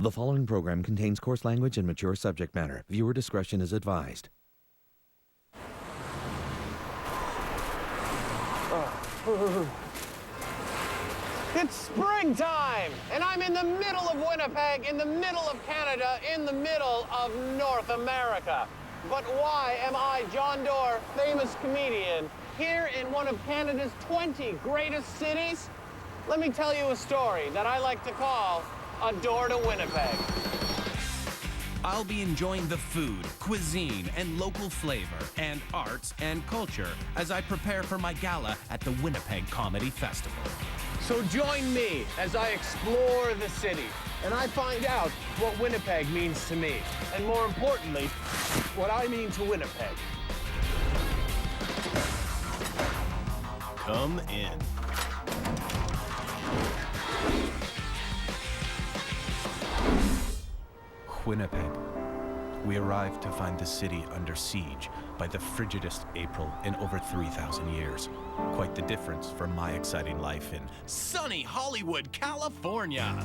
The following program contains coarse language and mature subject matter. Viewer discretion is advised. It's springtime, and I'm in the middle of Winnipeg, in the middle of Canada, in the middle of North America. But why am I, John Doerr, famous comedian, here in one of Canada's 20 greatest cities? Let me tell you a story that I like to call A Door to Winnipeg. I'll be enjoying the food, cuisine, and local flavor, and arts and culture as I prepare for my gala at the Winnipeg Comedy Festival. So join me as I explore the city and I find out what Winnipeg means to me, and more importantly, what I mean to Winnipeg. Come in. Winnipeg. We arrived to find the city under siege by the frigidest April in over 3,000 years. Quite the difference from my exciting life in sunny Hollywood, California.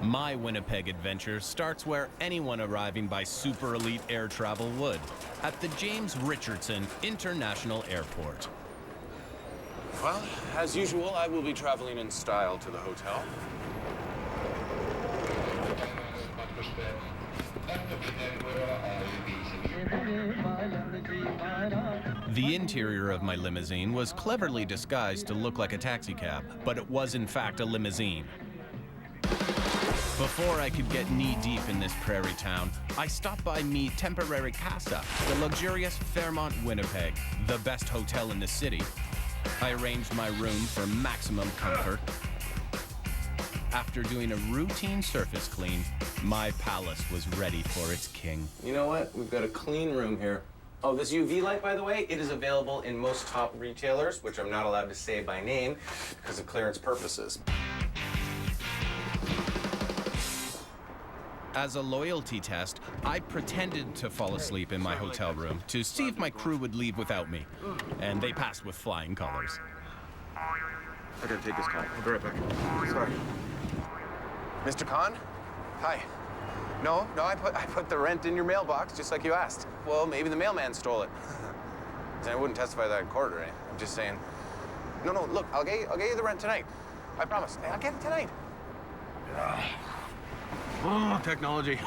My Winnipeg adventure starts where anyone arriving by super elite air travel would, at the James Richardson International Airport. Well, as usual, I will be traveling in style to the hotel. The interior of my limousine was cleverly disguised to look like a taxicab, but it was in fact a limousine. Before I could get knee-deep in this prairie town, I stopped by Mi Temporary Casa, the luxurious Fairmont Winnipeg, the best hotel in the city. I arranged my room for maximum comfort. After doing a routine surface clean, my palace was ready for its king. You know what? We've got a clean room here. Oh, this UV light, by the way, it is available in most top retailers, which I'm not allowed to say by name because of clearance purposes. As a loyalty test, I pretended to fall asleep in my hotel room to see if my crew would leave without me, and they passed with flying colors. I gotta take this call. I'll be right back. Sorry. Mr. Khan? Hi. No, I put the rent in your mailbox, just like you asked. Well, maybe the mailman stole it. I wouldn't testify that in court or anything. I'm just saying. No, look, I'll get you the rent tonight. I promise. I'll get it tonight. Oh, technology.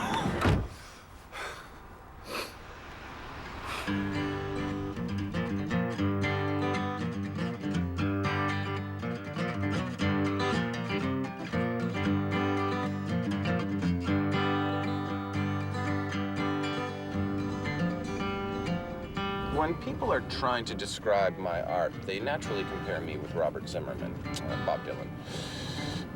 When people are trying to describe my art, they naturally compare me with Robert Zimmerman, Bob Dylan.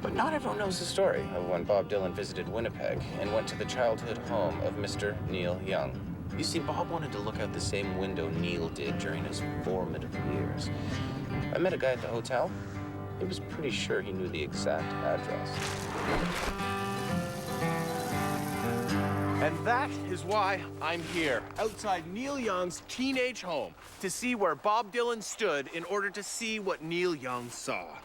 But not everyone knows the story of when Bob Dylan visited Winnipeg and went to the childhood home of Mr. Neil Young. You see, Bob wanted to look out the same window Neil did during his formative years. I met a guy at the hotel. He was pretty sure he knew the exact address. And that is why I'm here, outside Neil Young's teenage home, to see where Bob Dylan stood in order to see what Neil Young saw.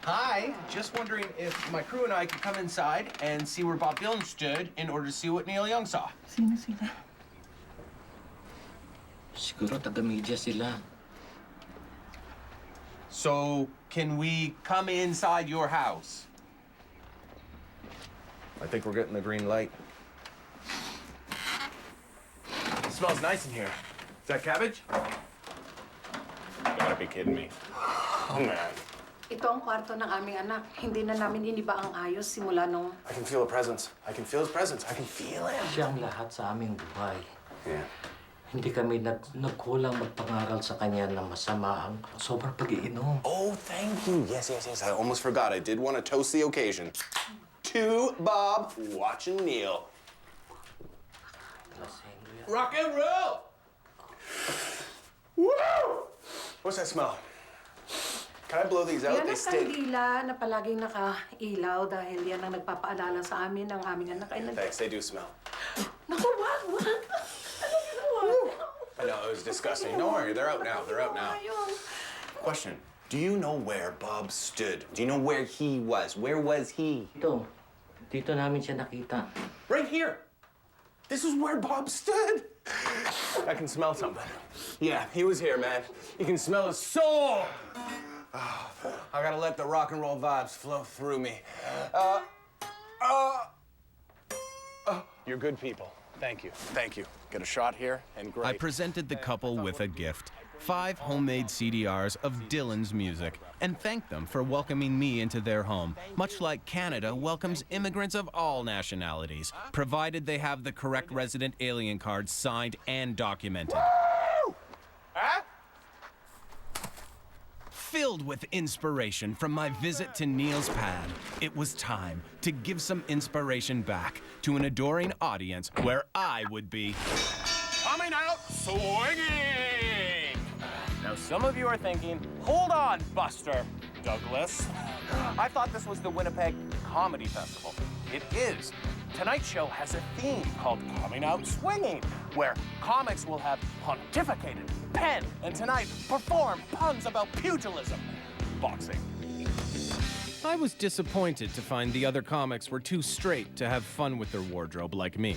Hi, just wondering if my crew and I could come inside and see where Bob Dylan stood in order to see what Neil Young saw. Sino sila? Siguro taga-media sila. So, can we come inside your house? I think we're getting the green light. It smells nice in here. Is that cabbage? You gotta be kidding me. Oh, man. Ito ang kwarto ng aming anak. Hindi na namin iniba ang ayos simula nung... I can feel a presence. I can feel his presence. I can feel him. Siya ang lahat sa aming buhay. Yeah. Hindi kami nagkulang magpangaral sa kanya ng masama ang sobrang pag-iinom. Oh, thank you. Yes. I almost forgot. I did want to toast the occasion. To Bob watching Neil. Lasing Rock and roll! Woo! What's that smell? Can I blow these out? Yan They ang stink. kandila na palaging nakailaw dahil yan ang nagpapaalala sa amin ng aming anak ay Thanks, they do smell. Naku, wag! Ano ginawa? I know, it was disgusting. Don't worry, they're out now. They're out now. Question. Do you know where Bob stood? Do you know where he was? Where was he? Dito namin siya nakita. Right here. This is where Bob stood. I can smell something. Yeah, he was here, man. You can smell his soul. I gotta let the rock and roll vibes flow through me. You're good people. Thank you. Thank you. Get a shot here, and great. I presented the couple with a gift. 5 homemade CDRs of Dylan's music, and thanked them for welcoming me into their home, much like Canada welcomes immigrants of all nationalities, provided they have the correct resident alien card signed and documented. Huh? Filled with inspiration from my visit to Neil's pad, it was time to give some inspiration back to an adoring audience where I would be Coming out swinging! Now, some of you are thinking, hold on, Buster Douglas. I thought this was the Winnipeg Comedy Festival. It is. Tonight's show has a theme called Coming Out Swinging, where comics will have pontificated, penned, and tonight perform puns about pugilism, boxing. I was disappointed to find the other comics were too straight to have fun with their wardrobe like me.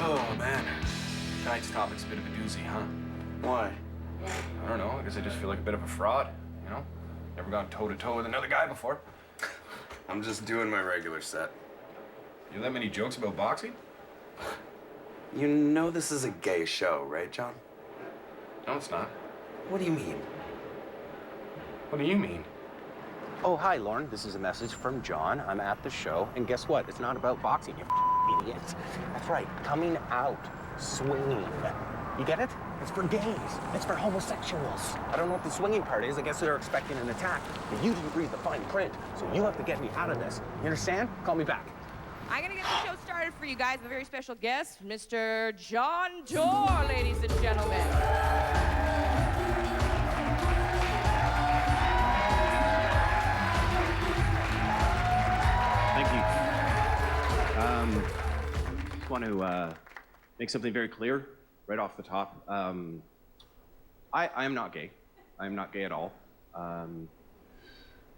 Oh, man. Tonight's topic's a bit of a doozy, huh? Why? I don't know. I guess I just feel like a bit of a fraud, you know? Never gone toe-to-toe with another guy before. I'm just doing my regular set. You that many jokes about boxing? You know this is a gay show, right, John? No, it's not. What do you mean? What do you mean? Oh, hi, Lauren. This is a message from John. I'm at the show, and guess what? It's not about boxing, you idiot. That's right, coming out, swinging. You get it? It's for gays. It's for homosexuals. I don't know what the swinging part is. I guess they're expecting an attack. But you didn't read the fine print, so you have to get me out of this. You understand? Call me back. I'm gonna get the show started for you guys with a very special guest, Mr. John Doerr, ladies and gentlemen. Thank you. Just want to make something very clear right off the top. I am not gay. I am not gay at all. I've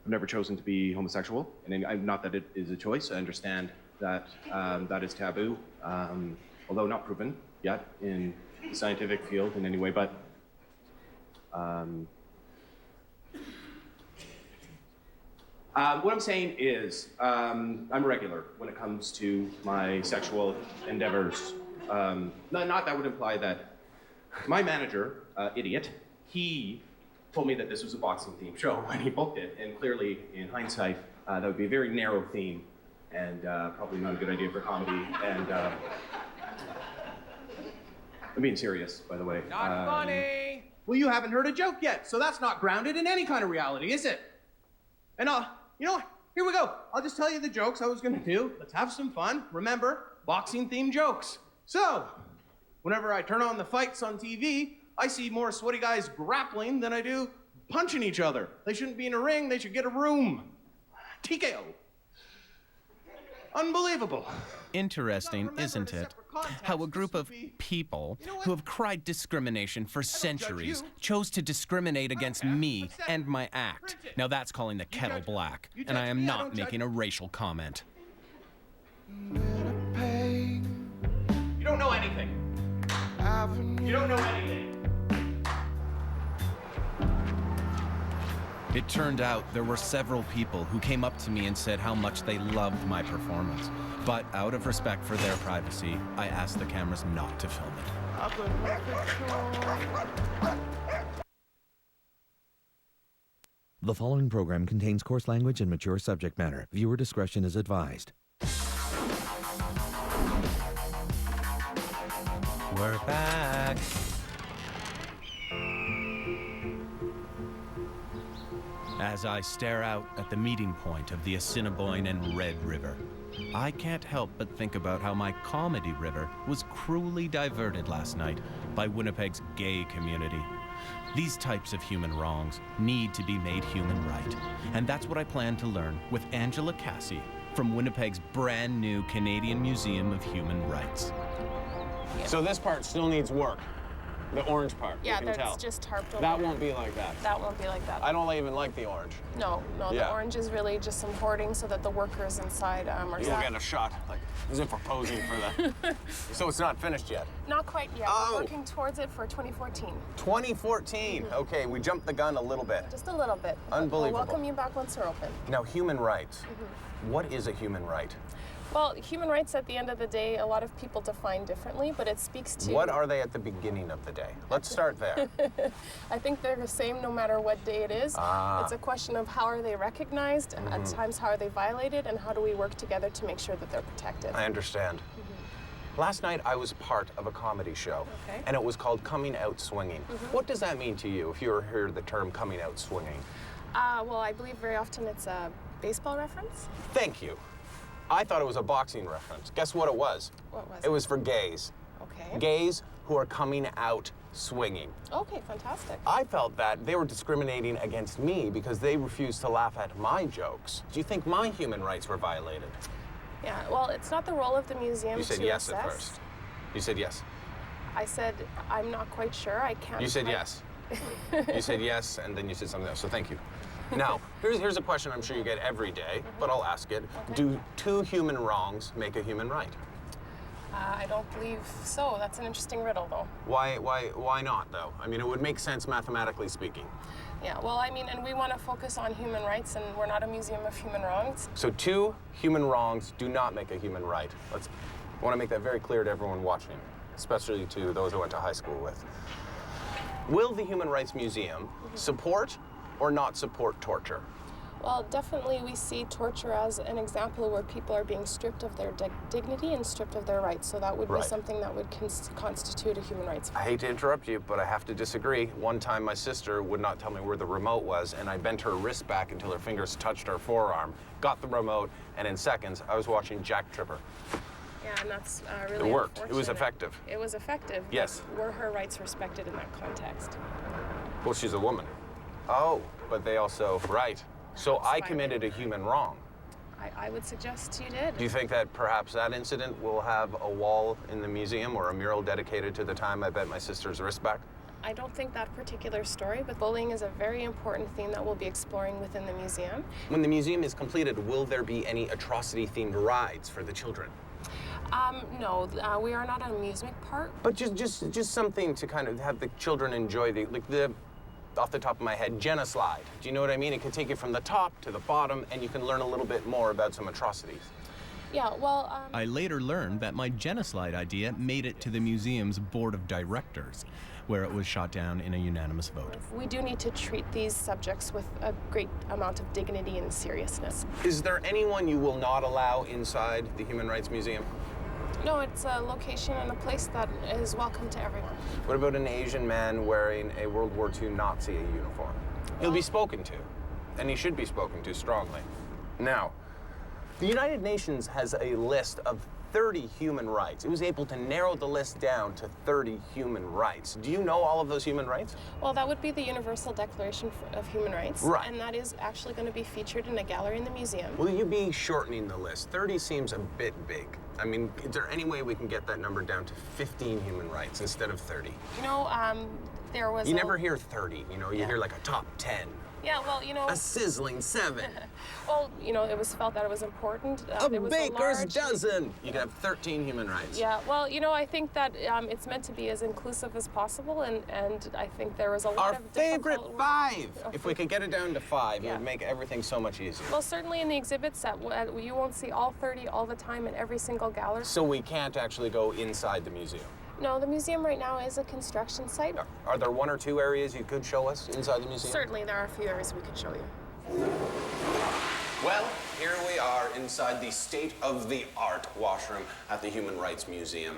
never chosen to be homosexual, and not that it is a choice. I understand that that is taboo, although not proven yet in the scientific field in any way. But what I'm saying is, I'm regular when it comes to my sexual endeavors. Not that would imply that my manager, idiot, he told me that this was a boxing-themed show when he booked it, and clearly, in hindsight, that would be a very narrow theme, and probably not a good idea for comedy. And I'm being serious, by the way. Not funny. Well, you haven't heard a joke yet, so that's not grounded in any kind of reality, is it? And you know what? Here we go. I'll just tell you the jokes I was gonna do. Let's have some fun. Remember, boxing-themed jokes. So, whenever I turn on the fights on TV, I see more sweaty guys grappling than I do punching each other. They shouldn't be in a ring, they should get a room. TKO. Unbelievable. Interesting, isn't it? How a group of people who have cried discrimination for centuries chose to discriminate against me and my act. Now that's calling the kettle black, and I am not making a racial comment. You don't know anything. You don't know anything. It turned out there were several people who came up to me and said how much they loved my performance. But out of respect for their privacy, I asked the cameras not to film it. The following program contains coarse language and mature subject matter. Viewer discretion is advised. We're back. As I stare out at the meeting point of the Assiniboine and Red River, I can't help but think about how my comedy river was cruelly diverted last night by Winnipeg's gay community. These types of human wrongs need to be made human right, and that's what I plan to learn with Angela Cassie from Winnipeg's brand new Canadian Museum of Human Rights. So this part still needs work. The orange part, Yeah, you can tell. that's just tarped over. That won't be like that. That won't be like that. I don't even like the orange. No, Yeah. the orange is really just some hoarding so that the workers inside are You'll get a shot, like, as if we're posing for that. So it's not finished yet? Not quite yet. Oh. We're working towards it for 2014. 2014. Okay, we jumped the gun a little bit. Just a little bit. Unbelievable. We'll welcome you back once we're open. Now, human rights. What is a human right? Well, human rights at the end of the day, a lot of people define differently, but it speaks to... What are they at the beginning of the day? Let's start there. I think they're the same no matter what day it is. It's a question of how are they recognized, at times how are they violated, and how do we work together to make sure that they're protected. I understand. Last night, I was part of a comedy show, and it was called Coming Out Swinging. What does that mean to you if you ever hear the term coming out swinging? Well, I believe very often it's a baseball reference. Thank you. I thought it was a boxing reference. Guess what it was? What was it? It was for gays. Okay. Gays who are coming out swinging. Okay, fantastic. I felt that they were discriminating against me because they refused to laugh at my jokes. Do you think my human rights were violated? Yeah, well, it's not the role of the museum You said to yes assess. at first. You said yes. I said, I'm not quite sure. I can't... You said yes. You said yes, and then you said something else, so thank you. Now, here's a question I'm sure you get every day, but I'll ask it. Do two human wrongs make a human right? I don't believe so. That's an interesting riddle, though. Why not, though? I mean, it would make sense mathematically speaking. Yeah, well, I mean, and we want to focus on human rights, and we're not a museum of human wrongs. So two human wrongs do not make a human right. I want to make that very clear to everyone watching, especially to those I went to high school with. Will the Human Rights Museum support or not support torture? Well, definitely we see torture as an example where people are being stripped of their dignity and stripped of their rights. So that would be something that would constitute a human rights violation. I hate to interrupt you, but I have to disagree. One time my sister would not tell me where the remote was, and I bent her wrist back until her fingers touched her forearm, got the remote, and in seconds, I was watching Jack Tripper. Yeah, and that's really It worked. It was unfortunate. effective. It was effective. but Yes. Were her rights respected in that context? Well, she's a woman. Oh, but they also, right. So I committed a human wrong. I would suggest you did. Do you think that perhaps that incident will have a wall in the museum or a mural dedicated to the time I bent my sister's wrist back? I don't think that particular story, but bullying is a very important theme that we'll be exploring within the museum. When the museum is completed, will there be any atrocity-themed rides for the children? No, we are not an amusement park. But just something to kind of have the children enjoy, off the top of my head, genocide. Do you know what I mean? It could take you from the top to the bottom, and you can learn a little bit more about some atrocities. Yeah, well, I later learned that my genocide idea made it to the museum's board of directors, where it was shot down in a unanimous vote. we do need to treat these subjects with a great amount of dignity and seriousness. Is there anyone you will not allow inside the Human Rights Museum? No, it's a location and a place that is welcome to everyone. What about an Asian man wearing a World War II Nazi uniform? He'll be spoken to, and he should be spoken to strongly. Now, the United Nations has a list of 30 human rights. It was able to narrow the list down to 30 human rights. Do you know all of those human rights? Well, that would be the Universal Declaration of Human Rights. Right. And that is actually going to be featured in a gallery in the museum. Will you be shortening the list? 30 seems a bit big. I mean, is there any way we can get that number down to 15 human rights instead of 30? You know, there was You never hear 30, you know, you hear like a top 10. Yeah, well, you know... A sizzling 7. Well, you know, it was felt that it was important. A there was baker's large... dozen! You can have 13 human rights. Yeah, well, you know, I think that it's meant to be as inclusive as possible, and I think there was a lot Our of favorite difficult... 5! If we could get it down to 5, it Yeah. would make everything so much easier. Well, certainly in the exhibits, you won't see all 30 all the time in every single gallery. So we can't actually go inside the museum. No, the museum right now is a construction site. Are there 1 or 2 areas you could show us inside the museum? Certainly, there are a few areas we could show you. Well, here we are inside the state-of-the-art washroom at the Human Rights Museum.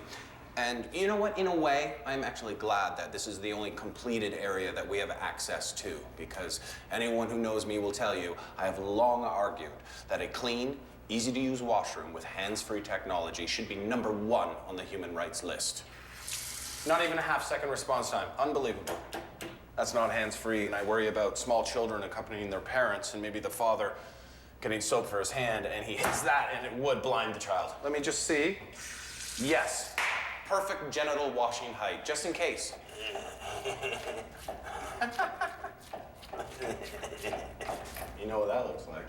And you know what? In a way, I'm actually glad that this is the only completed area that we have access to, because anyone who knows me will tell you I have long argued that a clean, easy-to-use washroom with hands-free technology should be #1 on the human rights list. Not even a half-second response time. Unbelievable. That's not hands-free, and I worry about small children accompanying their parents and maybe the father getting soap for his hand, and he hits that, and it would blind the child. Let me just see. Yes. Perfect genital washing height, just in case. You know what that looks like.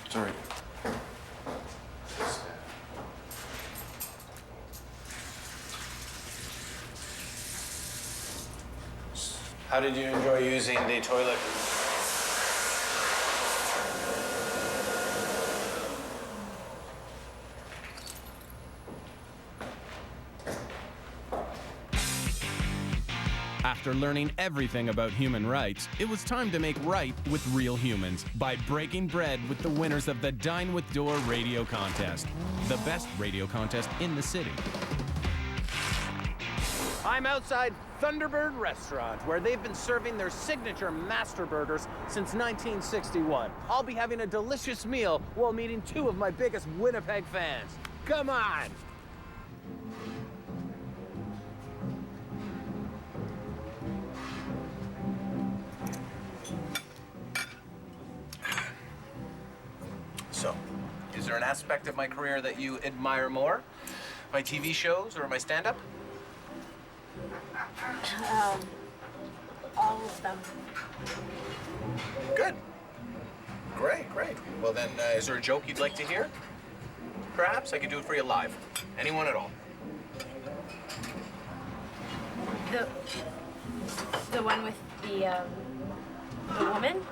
Sorry. How did you enjoy using the toilet? After learning everything about human rights, it was time to make right with real humans by breaking bread with the winners of the Dine with Door radio contest, the best radio contest in the city. I'm outside Thunderbird Restaurant, where they've been serving their signature Master Burgers since 1961. I'll be having a delicious meal while meeting 2 of my biggest Winnipeg fans. Come on! So, is there an aspect of my career that you admire more? My TV shows or my stand-up? All of them. Good. Great, great. Well then, is there a joke you'd like to hear? Perhaps I could do it for you live. Anyone at all. The one with the woman?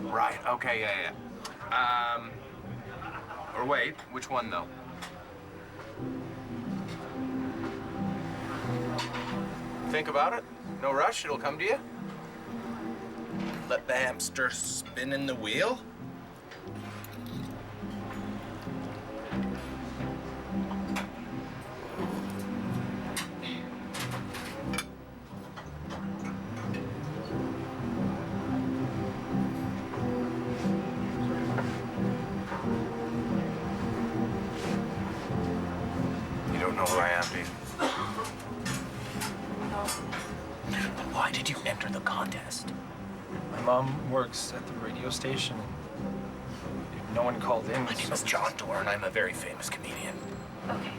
Right, okay, yeah. Or wait, which one though? Think about it. No rush, it'll come to you. Let the hamster spin in the wheel. You don't know who I am, do you? Why did you enter the contest? My mom works at the radio station. No one called in. My name is John Doerr, and I'm a very famous comedian. Okay.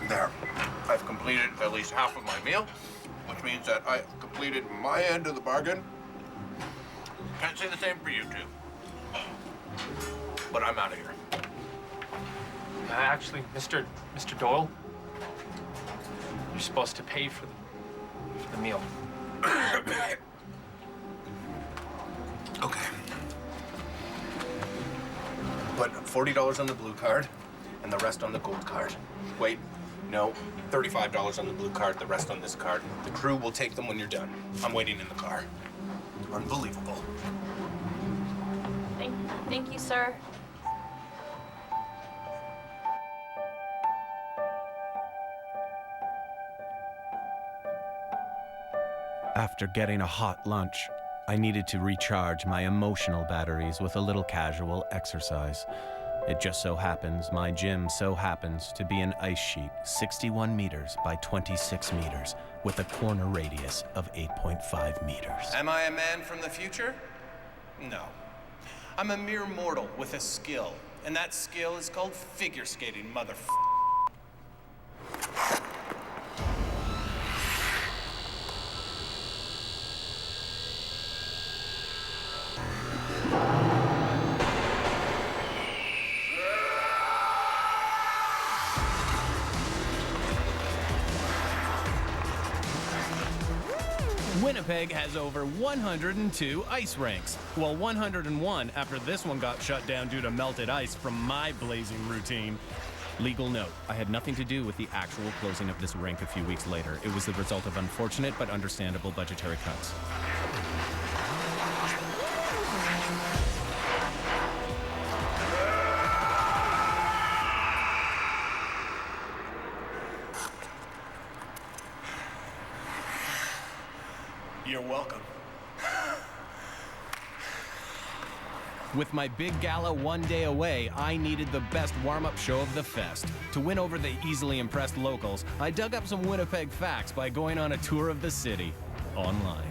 There. I've completed at least half of my meal, which means that I completed my end of the bargain. Can't say the same for you two. But I'm out of here. Actually, Mr. Doyle, you're supposed to pay for the meal. Okay. Put $40 on the blue card and the rest on the gold card. Wait, no, $35 on the blue card, the rest on this card. The crew will take them when you're done. I'm waiting in the car. Unbelievable. Thank you, sir. After getting a hot lunch, I needed to recharge my emotional batteries with a little casual exercise. It just so happens my gym happens to be an ice sheet 61 meters by 26 meters with a corner radius of 8.5 meters. Am I a man from the future? No. I'm a mere mortal with a skill, and that skill is called figure skating, motherfucker. Winnipeg has over 102 ice rinks. Well, 101 after this one got shut down due to melted ice from my blazing routine. Legal note, I had nothing to do with the actual closing of this rink a few weeks later. It was the result of unfortunate but understandable budgetary cuts. You're welcome. With my big gala one day away, I needed the best warm-up show of the fest. To win over the easily impressed locals, I dug up some Winnipeg facts by going on a tour of the city online.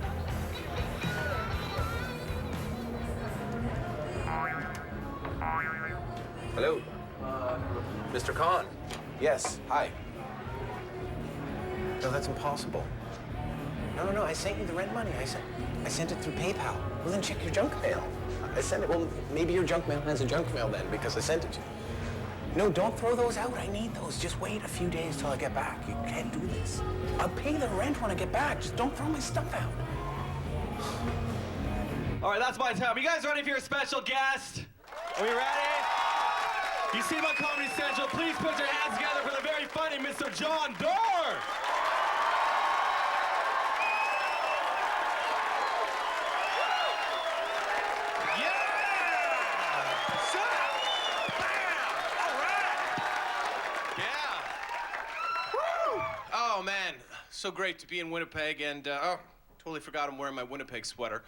Hello? Mr. Khan? Yes, hi. No, that's impossible. No, I sent you the rent money. I sent it through PayPal. Well, then check your junk mail. I sent it, well, maybe your junk mail has a junk mail then, because I sent it to you. No, don't throw those out. I need those. Just wait a few days till I get back. You can't do this. I'll pay the rent when I get back. Just don't throw my stuff out. All right, that's my time. Are you guys ready for your special guest? Are we ready? You see my Comedy Central, please put your hands together for the very funny Mr. John Doerr. Oh, man. So great to be in Winnipeg, and, totally forgot I'm wearing my Winnipeg sweater.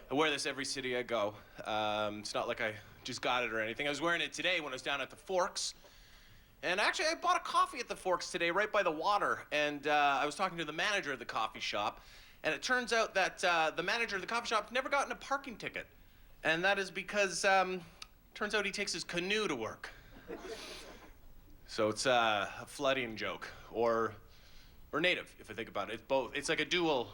I wear this every city I go. It's not like I just got it or anything. I was wearing it today when I was down at the Forks. And actually, I bought a coffee at the Forks today, right by the water. And I was talking to the manager of the coffee shop. And it turns out that the manager of the coffee shop never gotten a parking ticket. And that is because, turns out he takes his canoe to work. So it's a flooding joke, or native, if I think about it. It's both. It's like a dual.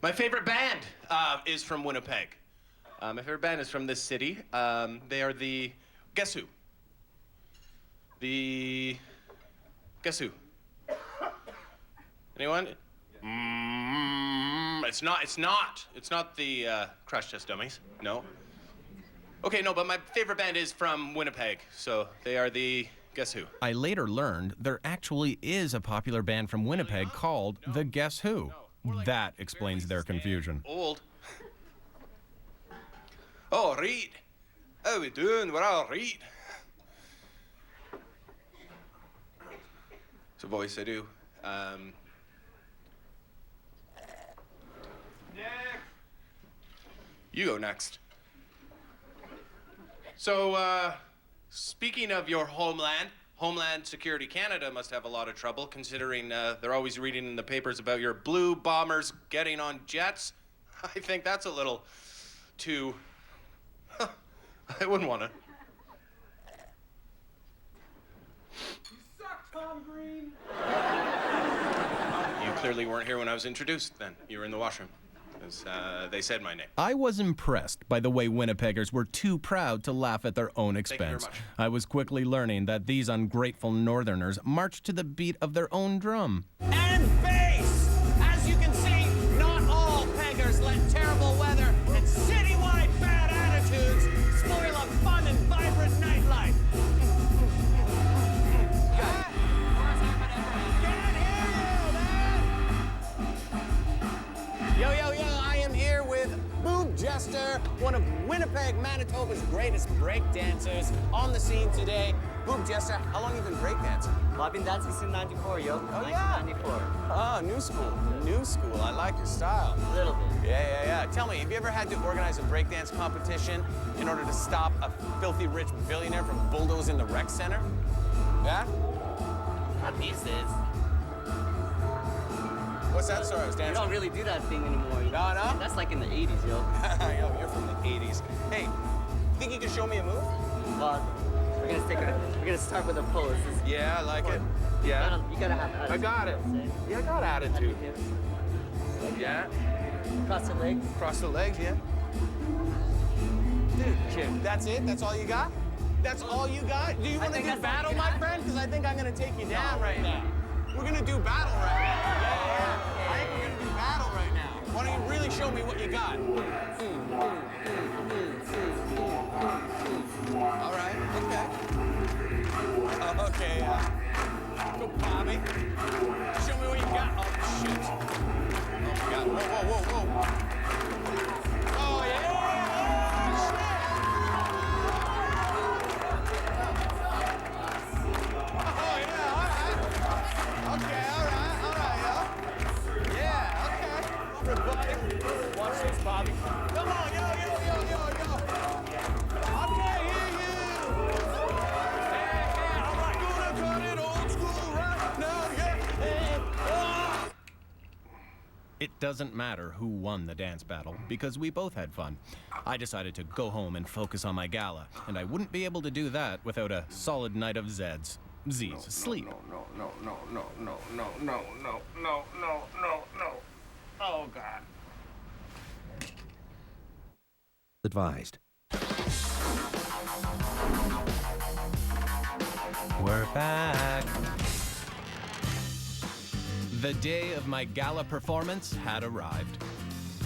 My favorite band is from Winnipeg. My favorite band is from this city. They are the, guess who? Guess who? Anyone? It's not the Crash Test Dummies, no. Okay, no, but my favorite band is from Winnipeg, so they are the, guess who? I later learned there actually is a popular band from Winnipeg called the Guess Who. That explains their confusion. Old. Oh, Reed. How we doing? We're all Reed. It's a voice I do. Next. You go next. So, speaking of your homeland, Homeland Security Canada must have a lot of trouble, considering they're always reading in the papers about your blue bombers getting on jets. I think that's a little too... I wouldn't want to. You suck, Tom Green. You clearly weren't here when I was introduced, then. You were in the washroom. Because they said my name. I was impressed by the way Winnipeggers were too proud to laugh at their own expense. Thank you very much. I was quickly learning that these ungrateful northerners marched to the beat of their own drum. And bass! As you can see, not all peggers let terrible weather and citywide bad attitudes spoil a fun and vibrant nightlife. Yo, I am here with Boob Jester, one of Winnipeg, Manitoba's greatest breakdancers, on the scene today. Boob Jester, how long have you been breakdancing? Well, I've been dancing since '94, yo. Oh, yeah? 1994. Oh, new school. New school. I like your style. A little bit. Yeah. Tell me, have you ever had to organize a breakdance competition in order to stop a filthy rich billionaire from bulldozing the rec center? Yeah? Not these days. What's that? Sorry, I was You dancing. don't really do that thing anymore. You know? No? That's like in the 80s, yo. Yo, you're from the 80s. Hey, think you can show me a move? Well, we're gonna start with a pose. Yeah, I like it. Yeah. You gotta have attitude. I got it. Yeah, I got attitude. Yeah. Cross the legs. Cross the legs, yeah. Dude, that's it? That's all you got? That's all you got? Do you want to do battle, my friend? Because I think I'm going to take you down right now. We're going to do battle right now. Yeah. I think we're going to do battle right now. Why don't you really show me what you got? All right, okay. Okay, go, Bobby. Show me what you got. Oh, shit. Oh, my God. Whoa, whoa, whoa, whoa. Oh, yeah. Oh, yeah, all right. Okay, all right, yo. Yeah, okay. Everybody, watch this, Bobby. Come on, yo. I can't hear you. Yeah, all right, gonna cut it old school right now, yeah. It doesn't matter who won the dance battle, because we both had fun. I decided to go home and focus on my gala, and I wouldn't be able to do that without a solid night of Z's. Z's, sleep. No. Oh, God. Advised. We're back. The day of my gala performance had arrived.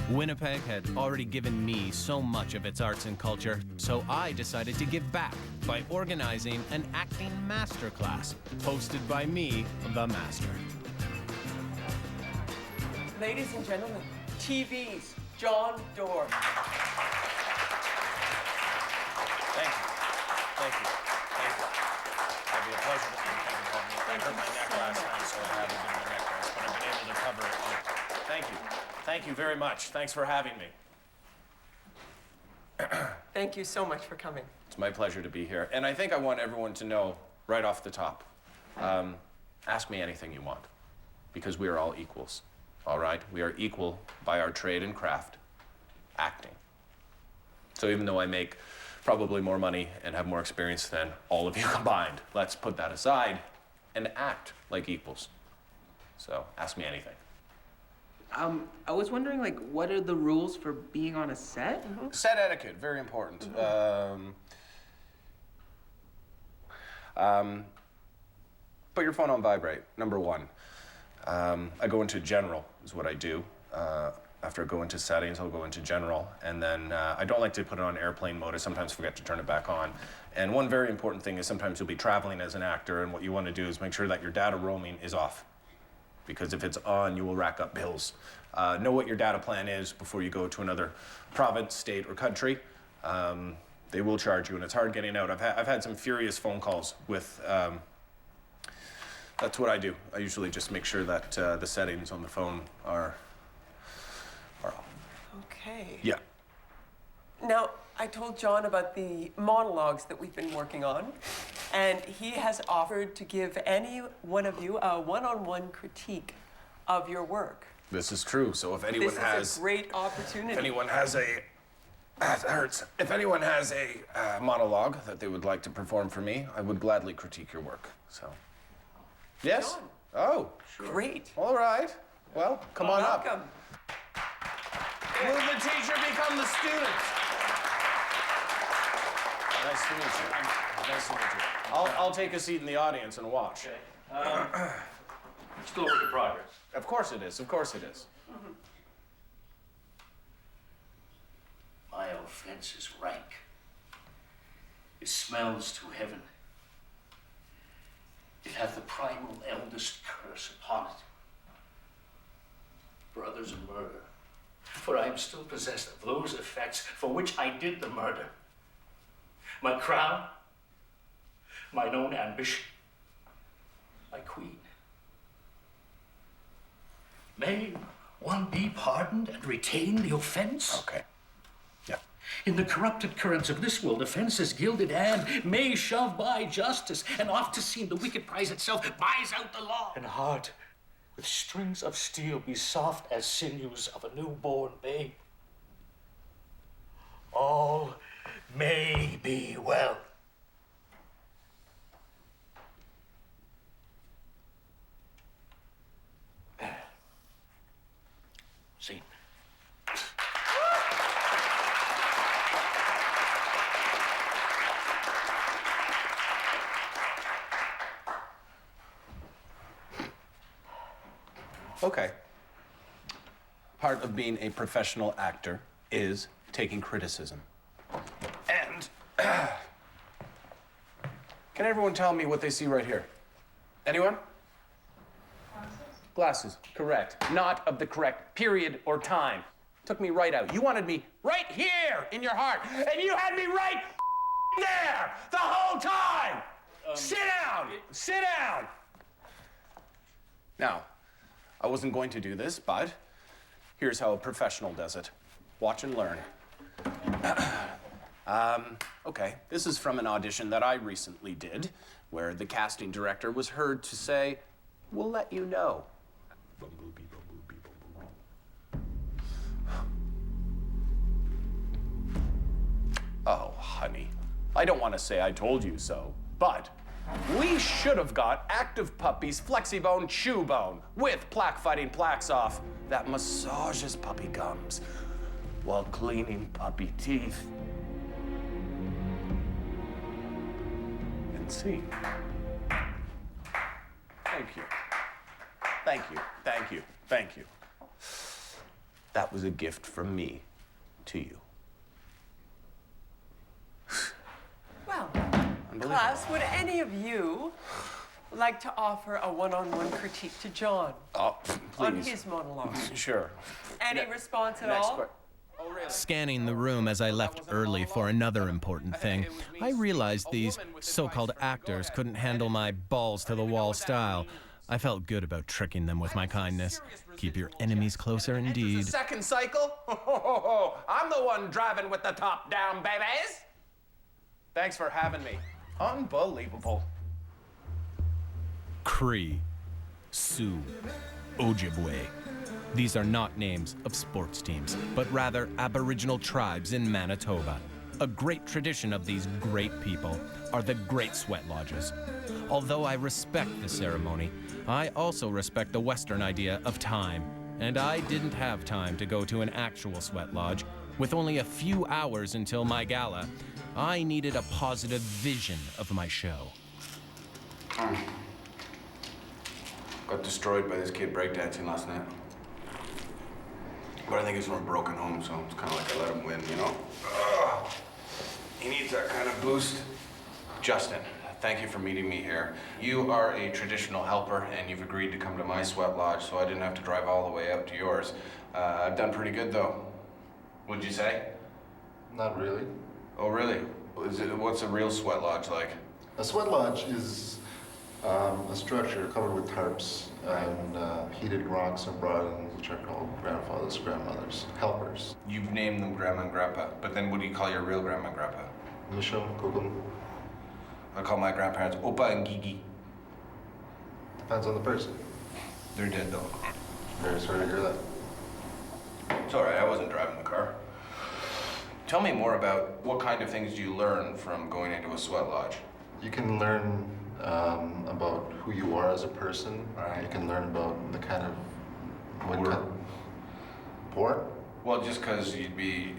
Winnipeg had already given me so much of its arts and culture, so I decided to give back by organizing an acting masterclass hosted by me, the master. Ladies and gentlemen, TV's John Doerr. Thank you. It'd be a pleasure to be here. I hurt my neck last night, so I had to do my neck rest, but I've been able to cover it. Thank you. Thank you very much. Thanks for having me. Thank you so much for coming. It's my pleasure to be here. And I think I want everyone to know right off the top, ask me anything you want, because we are all equals, all right? We are equal by our trade and craft, acting. So even though I make probably more money and have more experience than all of you combined, let's put that aside and act like equals. So ask me anything. I was wondering, like, what are the rules for being on a set? Set etiquette, very important. Put your phone on vibrate, number one. I go into general, is what I do. After I go into settings, I'll go into general. And then I don't like to put it on airplane mode. I sometimes forget to turn it back on. And one very important thing is sometimes you'll be traveling as an actor, and what you want to do is make sure that your data roaming is off. Because if it's on, you will rack up bills. Know what your data plan is before you go to another province, state, or country. They will charge you, and it's hard getting out. I've had some furious phone calls with, that's what I do. I usually just make sure that the settings on the phone are off. Okay. Yeah. Now, I told John about the monologues that we've been working on, and he has offered to give any one of you a one-on-one critique of your work. This is true. So if anyone has... This is a great opportunity. If anyone has a... That hurts. If anyone has a monologue that they would like to perform for me, I would gladly critique your work. So... Yes? John. Oh, sure. Great. All right. Well, come on up. Welcome. Will the teacher become the student? Nice to meet you. Nice to meet you. I'll take a seat in the audience and watch. Okay. Still a work in progress. Of course it is. Of course it is. My offense is rank. It smells to heaven. It hath the primal eldest curse upon it. Brothers in murder. For I am still possessed of those effects for which I did the murder. My crown, mine own ambition, my queen. May one be pardoned and retain the offense? Okay. Yeah. In the corrupted currents of this world, offense is gilded and may shove by justice, and oft to seem the wicked prize itself buys out the law. And heart with strings of steel be soft as sinews of a newborn babe. All may be well. Scene. Okay. part of being a professional actor is taking criticism. And can everyone tell me what they see right here? Anyone? Glasses, correct. Not of the correct period or time. Took me right out. You wanted me right here in your heart, and you had me right there the whole time! Sit down! Sit down! Now, I wasn't going to do this, but here's how a professional does it. Watch and learn. Okay, this is from an audition that I recently did, where the casting director was heard to say, "We'll let you know." Oh, honey, I don't want to say I told you so, but we should have got Active Puppy's Flexibone Chew Bone with plaque-fighting plaques off that massages puppy gums while cleaning puppy teeth. And see. Thank you. Thank you. Thank you. Thank you. That was a gift from me to you. Well, class, would any of you like to offer a one-on-one critique to John on Please. his monologue? Sure. Any response at all? Scanning the room as I left early for another important thing, I realized these so-called actors couldn't handle my balls-to-the-wall style. I felt good about tricking them with my kindness. Keep your enemies closer indeed. The second cycle? I'm the one driving with the top down, babies! Thanks for having me. Unbelievable. Cree, Sioux, Ojibwe. These are not names of sports teams, but rather Aboriginal tribes in Manitoba. A great tradition of these great people are the Great Sweat Lodges. Although I respect the ceremony, I also respect the Western idea of time, and I didn't have time to go to an actual sweat lodge. With only a few hours until my gala, I needed a positive vision of my show. Got destroyed by this kid breakdancing last night. But I think he's from a broken home, so it's kind of like I let him win, you know? Ugh. He needs that kind of boost. Justin, thank you for meeting me here. You are a traditional helper, and you've agreed to come to my sweat lodge, so I didn't have to drive all the way out to yours. I've done pretty good, though. What'd you say? Not really. Oh, really? What's a real sweat lodge like? A sweat lodge is a structure covered with tarps and heated rocks are brought in, which are called grandfathers, grandmothers, helpers. You've named them Grandma and Grandpa, but then what do you call your real Grandma and Grandpa? Misha, Kukum. I call my grandparents Opa and Gigi. Depends on the person. They're dead, though. Very sorry to hear that. It's all right, I wasn't driving the car. Tell me more about what kind of things do you learn from going into a sweat lodge? You can learn about who you are as a person. Right. You can learn about the kind of poor. Well, just because you'd be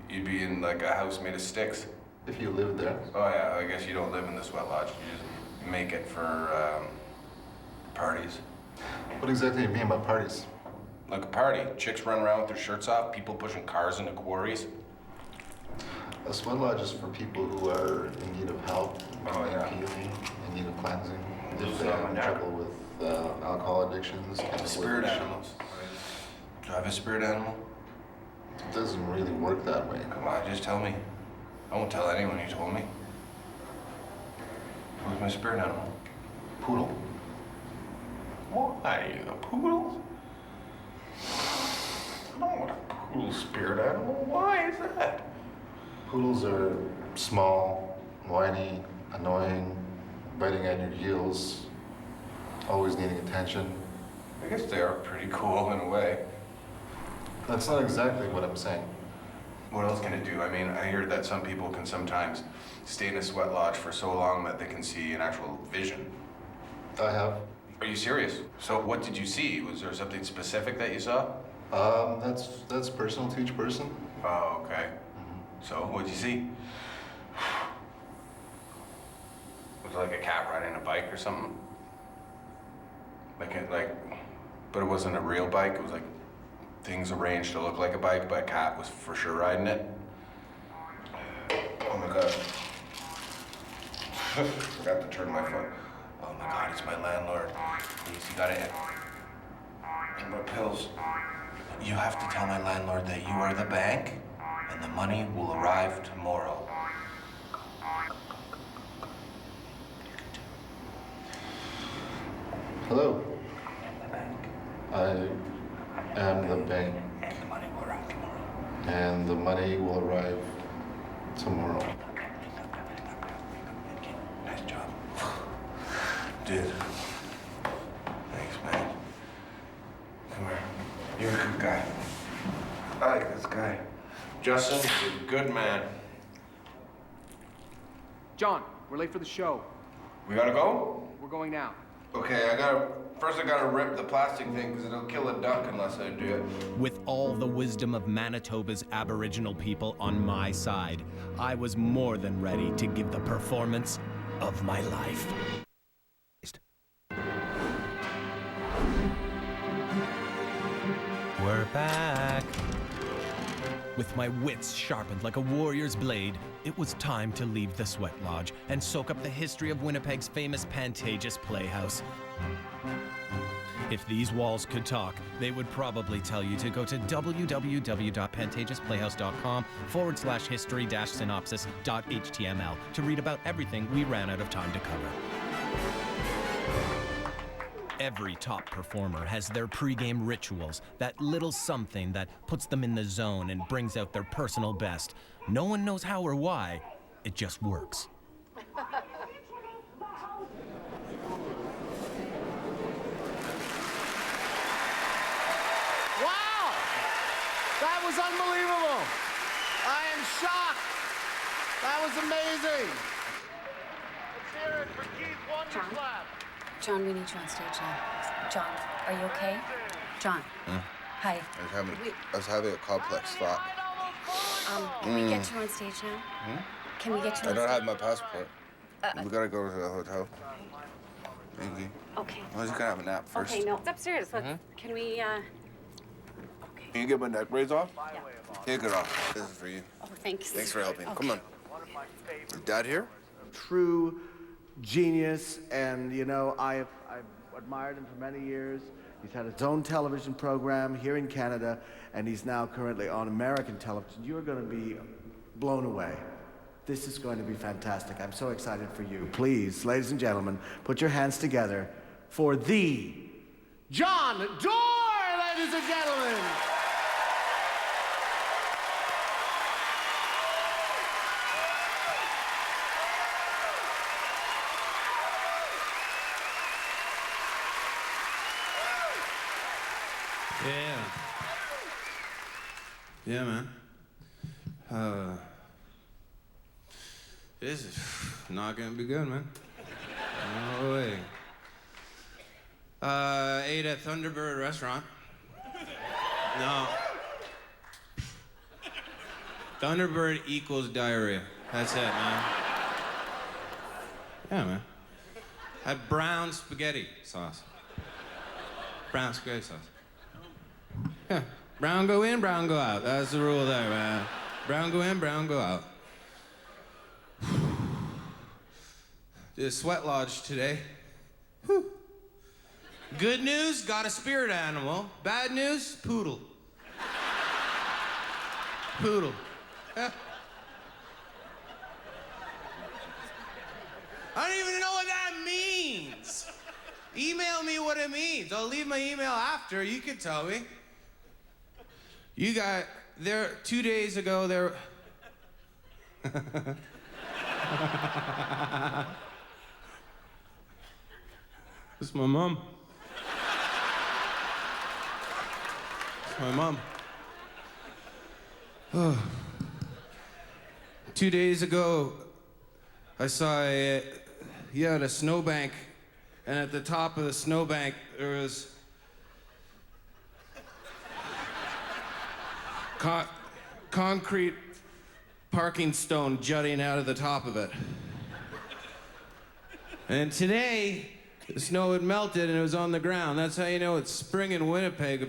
in like a house made of sticks. If you lived there. Oh yeah, I guess you don't live in the sweat lodge. You just make it for parties. What exactly do you mean by parties? Like a party. Chicks run around with their shirts off. People pushing cars into quarries. A sweat lodge is for people who are in need of help, Oh, yeah. healing, in need of cleansing. If they have trouble with alcohol addictions, chemical Spirit addictions. animals. Do I have a spirit animal? It doesn't really work that way. Come on, just tell me. I won't tell anyone you told me. Who's my spirit animal? Poodle. Why? A poodle? I don't want a poodle spirit animal. Why is that? Poodles are small, whiny, annoying, biting at your heels, always needing attention. I guess they are pretty cool in a way. That's not exactly what I'm saying. What else can it do? I mean, I hear that some people can sometimes stay in a sweat lodge for so long that they can see an actual vision. I have. Are you serious? So what did you see? Was there something specific that you saw? That's personal to each person. Oh, okay. So what'd you see? Was it like a cat riding a bike or something? But it wasn't a real bike. It was like things arranged to look like a bike, but Kat was for sure riding it. Oh my god. Forgot to turn my foot. Oh my god, it's my landlord. Please, you gotta get my pills. You have to tell my landlord that you are the bank, and the money will arrive tomorrow. Hello. I am the bank. And the money will arrive tomorrow. Nice job. Dude. Thanks, man. Come here. You're a good guy. I like this guy. Justin is a good man. John, we're late for the show. We gotta go? We're going now. Okay, first I gotta rip the plastic thing because it'll kill a duck unless I do it. With all the wisdom of Manitoba's Aboriginal people on my side, I was more than ready to give the performance of my life. We're back. With my wits sharpened like a warrior's blade, it was time to leave the sweat lodge and soak up the history of Winnipeg's famous Pantages Playhouse. If these walls could talk, they would probably tell you to go to www.pantagesPlayhouse.com/history-synopsis.html to read about everything we ran out of time to cover. Every top performer has their pregame rituals, that little something that puts them in the zone and brings out their personal best. No one knows how or why, it just works. Wow! That was unbelievable! I am shocked! That was amazing! Let's hear it for Keith Wonderclap. John, we need you on stage now. John, are you okay? John. Hi. I was having a complex thought. Can we get you on stage now? Can we get you on stage? I don't have my passport. We gotta go to the hotel. Maybe. Okay. I was gonna have a nap first. Okay, no, it's upstairs. Can we, Can you get my neck braids off? Yeah. Take it off. This is for you. Oh, thanks. Thanks for helping. Okay. Come on. Is Dad here? True genius, and you know, I've admired him for many years. He's had his own television program here in Canada, and he's now currently on American television. You're going to be blown away. This is going to be fantastic. I'm so excited for you. Please, ladies and gentlemen, put your hands together for the John Doerr, ladies and gentlemen. Yeah, man. This is not gonna be good, man. No way. Ate at Thunderbird restaurant. No. Thunderbird equals diarrhea. That's it, man. Yeah, man. Had brown spaghetti sauce. Brown spaghetti sauce. Yeah. Brown go in, brown go out. That's the rule there, man. Brown go in, brown go out. Did a sweat lodge today. Whew. Good news, got a spirit animal. Bad news, poodle. Poodle. Yeah. I don't even know what that means. Email me what it means. I'll leave my email after. You can tell me. You got there 2 days ago. There. It's my mom. It's my mom. 2 days ago, I saw a snowbank, and at the top of the snowbank there was concrete parking stone jutting out of the top of it. And today, the snow had melted and it was on the ground. That's how you know it's spring in Winnipeg.